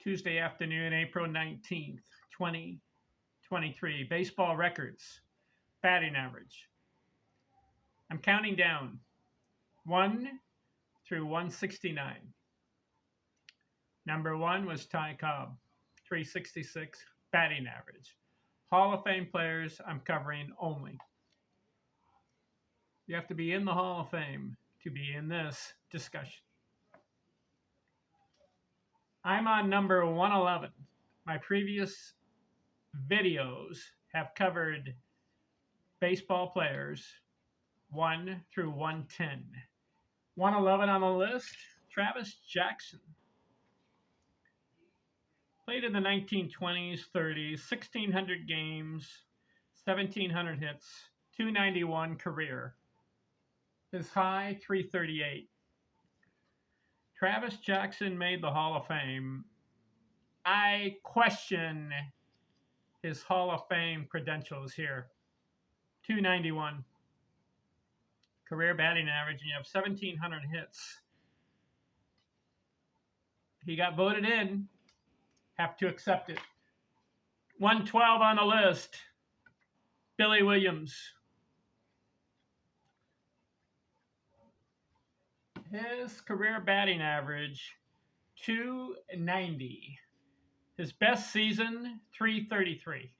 Tuesday afternoon, April 19th, 2023. Baseball records, batting average. I'm counting down 1 through 169. Number 1 was Ty Cobb, 366 batting average. Hall of Fame players I'm covering only. You have to be in the Hall of Fame to be in this discussion. I'm on number 111. My previous videos have covered baseball players 1 through 110. 111 on the list, Travis Jackson. Played in the 1920s, 30s, 1,600 games, 1,700 hits, 291 career. His high, 338. Travis Jackson made the Hall of Fame. I question his Hall of Fame credentials here. 291 career batting average, and you have 1,700 hits. He got voted in. Have to accept it. 112 on the list, Billy Williams. His career batting average, 290. His best season, 333.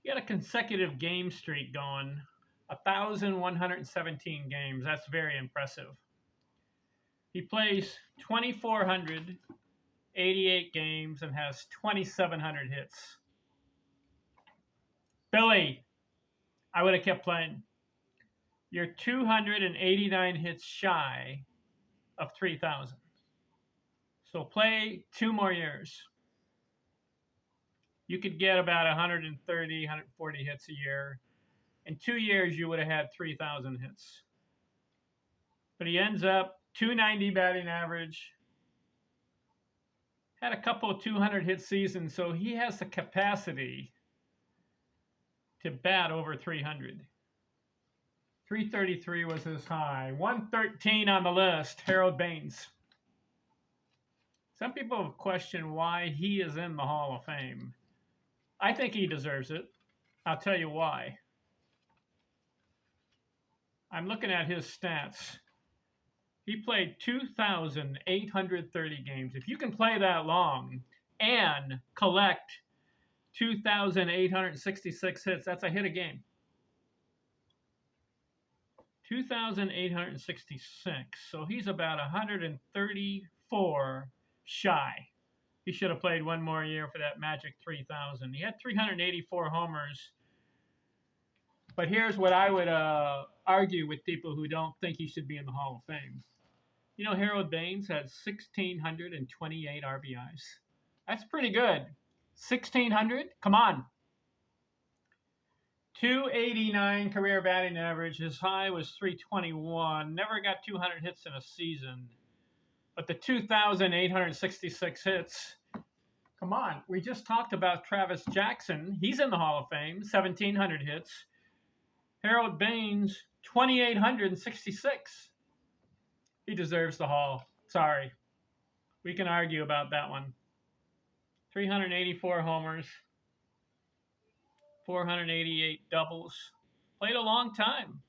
He had a consecutive game streak going, 1,117 games. That's very impressive. He plays 2,488 games and has 2,700 hits. Billy, I would have kept playing. You're 289 hits shy of 3,000. So play 2 more years. You could get about 130, 140 hits a year. In 2 years, you would have had 3,000 hits. But he ends up 290 batting average. Had a couple of 200 hit seasons, so he has the capacity to bat over 300. 333 was his high. 113 on the list, Harold Baines. Some people have questioned why he is in the Hall of Fame. I think he deserves it. I'll tell you why. I'm looking at his stats. He played 2,830 games. If you can play that long and collect 2,866 hits, that's a hit a game. 2,866. So he's about 134 shy. He should have played 1 more year for that magic 3,000. He had 384 homers. But here's what I would argue with people who don't think he should be in the Hall of Fame. You know, Harold Baines had 1,628 RBIs. That's pretty good. 1,600? Come on. 289 career batting average. His high was 321. Never got 200 hits in a season. But the 2,866 hits, come on. We just talked about Travis Jackson. He's in the Hall of Fame, 1,700 hits. Harold Baines, 2,866. He deserves the Hall. Sorry. We can argue about that one. 384 homers. 488 doubles. Played a long time.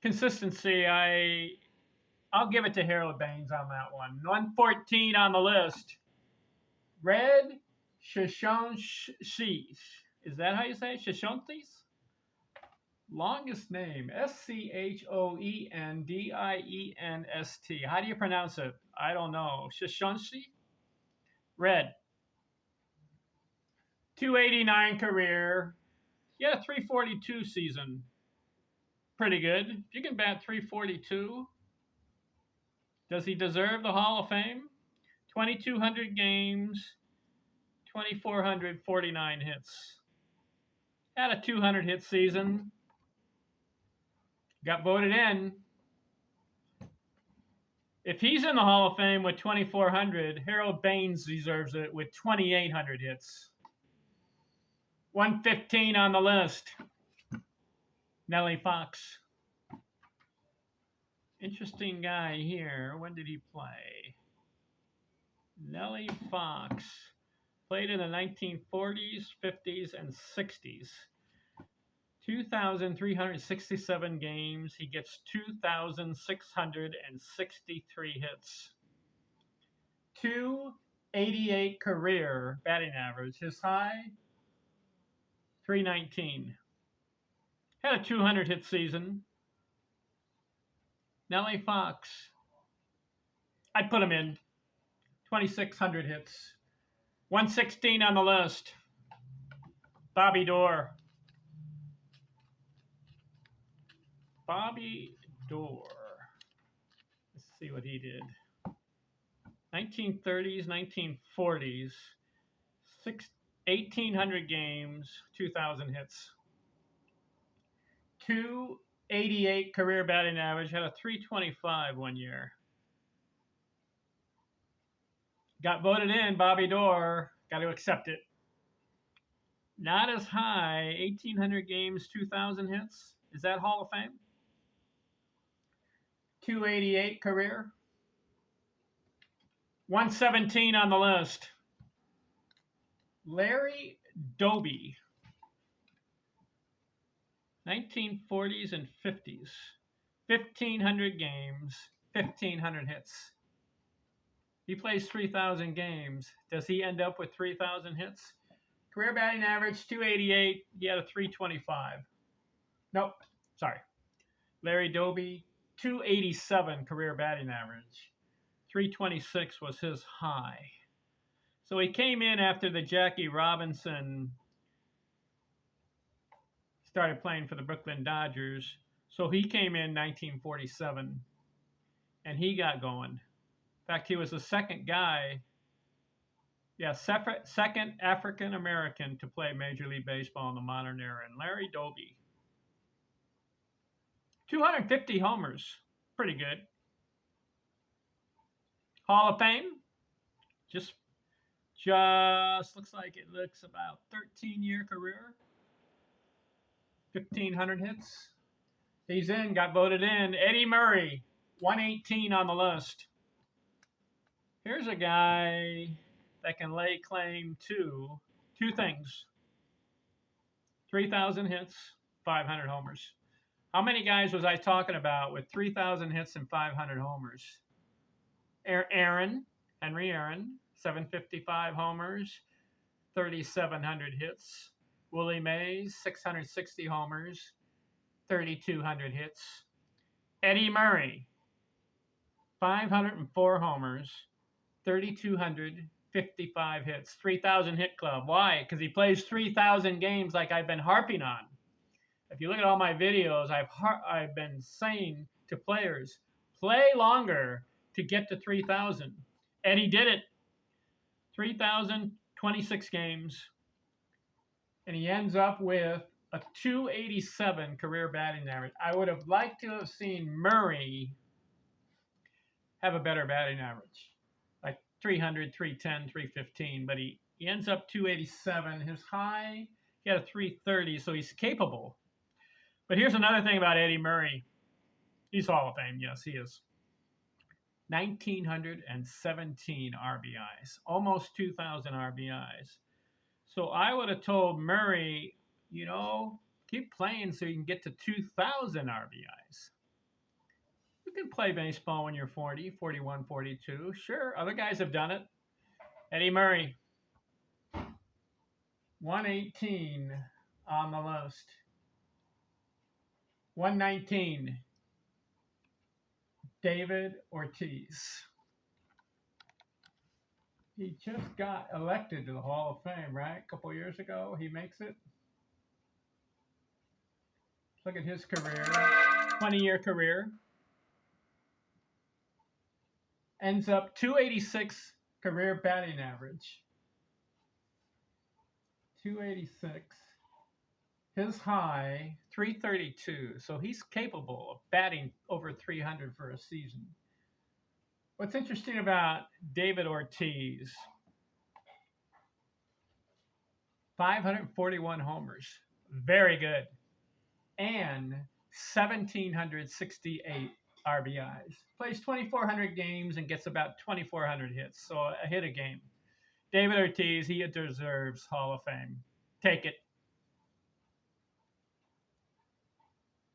Consistency, I'll give it to Harold Baines on that one. 114 on the list. Red Shoshones. Is that how you say it? Shoshones? Longest name. Schoendienst. How do you pronounce it? I don't know. Shoshones? Red. 289 career. He had a 342 season. Pretty good. If you can bat 342, does he deserve the Hall of Fame? 2,200 games, 2,449 hits. Had a 200 hit season. Got voted in. If he's in the Hall of Fame with 2,400, Harold Baines deserves it with 2,800 hits. 115 on the list, Nellie Fox. Interesting guy here. When did he play? Nellie Fox. Played in the 1940s, 50s, and 60s. 2,367 games. He gets 2,663 hits. 288 career batting average. His high, 319. Had a 200 hit season. Nellie Fox. I'd put him in. 2,600 hits. 116 on the list. Bobby Doerr. Bobby Doerr. Let's see what he did. 1930s, 1940s, 1,800 games, 2,000 hits. 288 career batting average, had a 325 one year. Got voted in, Bobby Doerr, got to accept it. Not as high, 1,800 games, 2,000 hits. Is that Hall of Fame? 288 career. 117 on the list. Larry Doby. 1940s and 50s. 1,500 games, 1,500 hits. He plays 3,000 games. Does he end up with 3,000 hits? Career batting average, 288. He had a 325. Nope, sorry. Larry Doby, 287 career batting average. 326 was his high. So he came in after the Jackie Robinson started playing for the Brooklyn Dodgers. So he came in 1947, and he got going. In fact, he was the second guy, second African-American to play Major League Baseball in the modern era, and Larry Doby. 250 homers, pretty good. Hall of Fame, just looks like it looks about 13-year career, 1,500 hits. He's in, got voted in. Eddie Murray, 118 on the list. Here's a guy that can lay claim to two things: 3,000 hits, 500 homers. How many guys was I talking about with 3,000 hits and 500 homers? Henry Aaron, 755 homers, 3,700 hits. Willie Mays, 660 homers, 3,200 hits. Eddie Murray, 504 homers, 3,255 hits, 3,000 hit club. Why? Because he plays 3,000 games like I've been harping on. If you look at all my videos, I've been saying to players, play longer to get to 3,000. And he did it. 3,026 games. And he ends up with a 287 career batting average. I would have liked to have seen Murray have a better batting average, like 300, 310, 315. But he ends up 287. His high, he had a 330, so he's capable. But here's another thing about Eddie Murray. He's Hall of Fame. Yes, he is. 1,917 RBIs, almost 2,000 RBIs. So I would have told Murray, keep playing so you can get to 2,000 RBIs. You can play baseball when you're 40, 41, 42. Sure, other guys have done it. Eddie Murray, 118 on the list. 119, David Ortiz. He just got elected to the Hall of Fame, right? A couple years ago, he makes it. Look at his career, 20-year career. Ends up 286 career batting average. 286. His high, 332. So he's capable of batting over 300 for a season. What's interesting about David Ortiz, 541 homers, very good, and 1,768 RBIs. Plays 2,400 games and gets about 2,400 hits, so a hit a game. David Ortiz, he deserves Hall of Fame. Take it.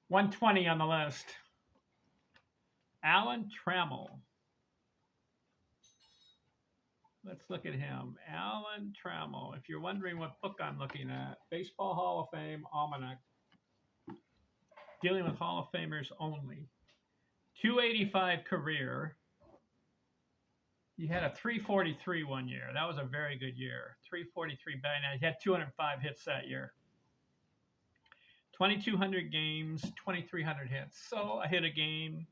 120 on the list. Alan Trammell. Let's look at him. Alan Trammell. If you're wondering what book I'm looking at, Baseball Hall of Fame Almanac. Dealing with Hall of Famers only. 285 career. He had a 343 one year. That was a very good year. 343 batting average. He had 205 hits that year. 2,200 games, 2,300 hits. So a hit a game,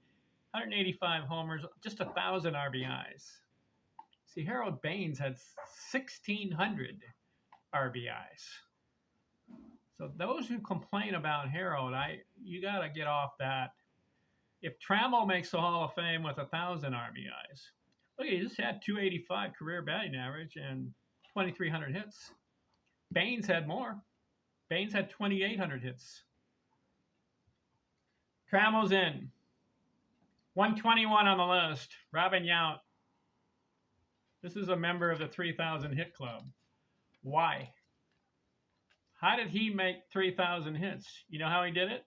185 homers, just 1,000 RBIs. See, Harold Baines had 1,600 RBIs. So those who complain about Harold, you got to get off that. If Trammell makes the Hall of Fame with 1,000 RBIs, look, he just had 285 career batting average and 2,300 hits. Baines had more. Baines had 2,800 hits. Trammell's in. 121 on the list. Robin Yount. This is a member of the 3,000 hit club. Why? How did he make 3,000 hits? You know how he did it?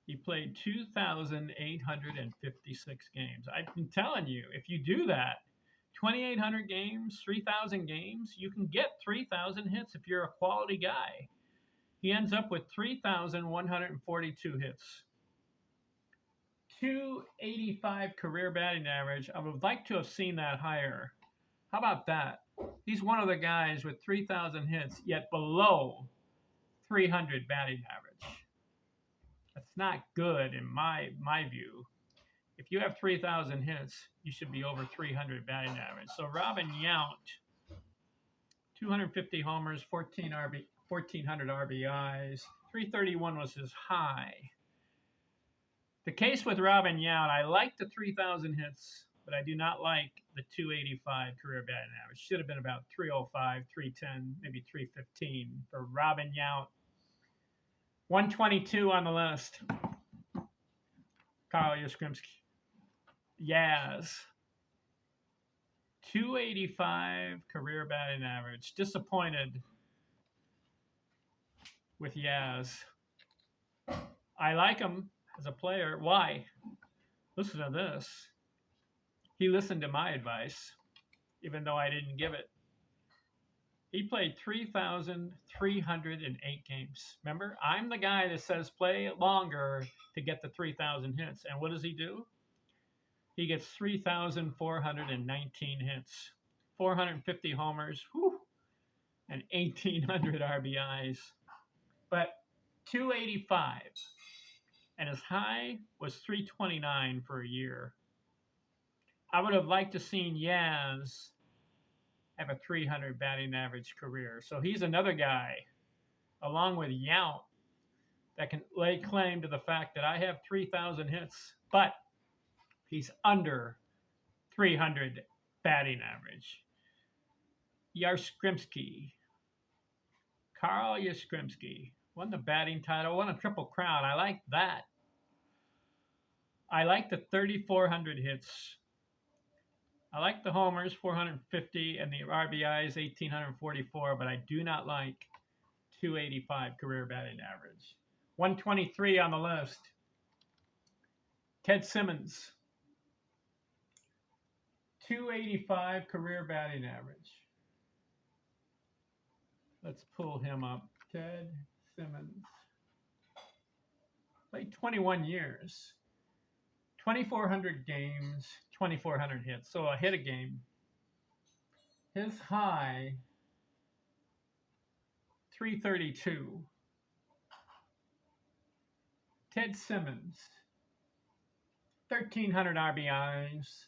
He played 2,856 games. I've been telling you, if you do that, 2,800 games, 3,000 games, you can get 3,000 hits if you're a quality guy. He ends up with 3,142 hits. 285 career batting average. I would like to have seen that higher. How about that? He's one of the guys with 3,000 hits, yet below 300 batting average. That's not good in my view. If you have 3,000 hits, you should be over 300 batting average. So Robin Yount, 250 homers, 1,400 RBIs, 331 was his high. The case with Robin Yount, I like the 3,000 hits, but I do not like the 285 career batting average. Should have been about 305, 310, maybe 315 for Robin Yount. 122 on the list. Carl Yastrzemski. Yaz. 285 career batting average. Disappointed with Yaz. I like him as a player. Why? Listen to this. He listened to my advice, even though I didn't give it. He played 3,308 games. Remember, I'm the guy that says play longer to get the 3,000 hits. And what does he do? He gets 3,419 hits, 450 homers, and 1,800 RBIs. But 285. And his high was 329 for a year. I would have liked to seen Yaz have a 300 batting average career. So he's another guy, along with Yount, that can lay claim to the fact that I have 3,000 hits, but he's under 300 batting average. Yastrzemski. Carl Yastrzemski won the batting title, won a Triple Crown. I like that. I like the 3,400 hits. I like the homers, 450, and the RBIs, 1,844, but I do not like 285 career batting average. 123 on the list. Ted Simmons. 285 career batting average. Let's pull him up. Ted Simmons. Played 21 years. 2,400 games, 2,400 hits. So a hit a game. His high, 332. Ted Simmons, 1,300 RBIs.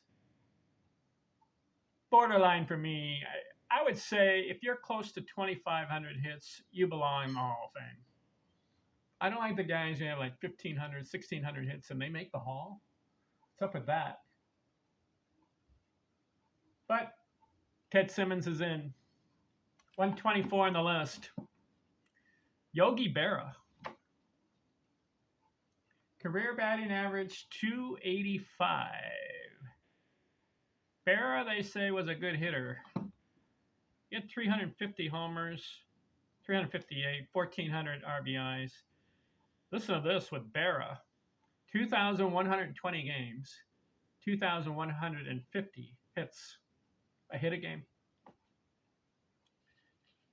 Borderline for me. I would say if you're close to 2,500 hits, you belong in the Hall of Fame. I don't like the guys who have like 1,500, 1,600 hits and they make the Hall. What's up with that? But Ted Simmons is in. 124 on the list. Yogi Berra. Career batting average 285. Berra, they say, was a good hitter. He had 350 homers, 358, 1,400 RBIs. Listen to this with Berra. 2,120 games, 2,150 hits. A hit a game.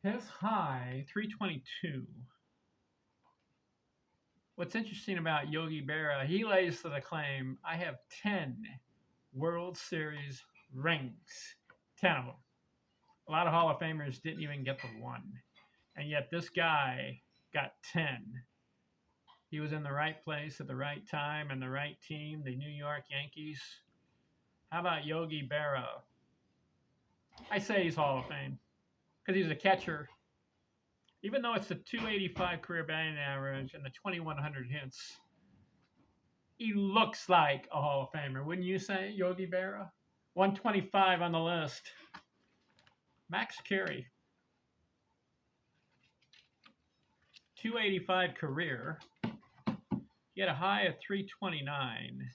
His high, 322. What's interesting about Yogi Berra, he lays to the claim, I have 10 World Series rings. 10 of them. A lot of Hall of Famers didn't even get the one. And yet this guy got 10. He was in the right place at the right time and the right team, the New York Yankees. How about Yogi Berra? I say he's Hall of Fame because he's a catcher. Even though it's the 285 career batting average and the 2,100 hits, he looks like a Hall of Famer, wouldn't you say, Yogi Berra? 125 on the list. Max Carey. 285 career. He had a high of 329.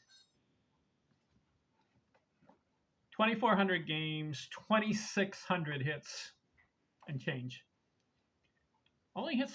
2,400 games, 2,600 hits and change. Only hit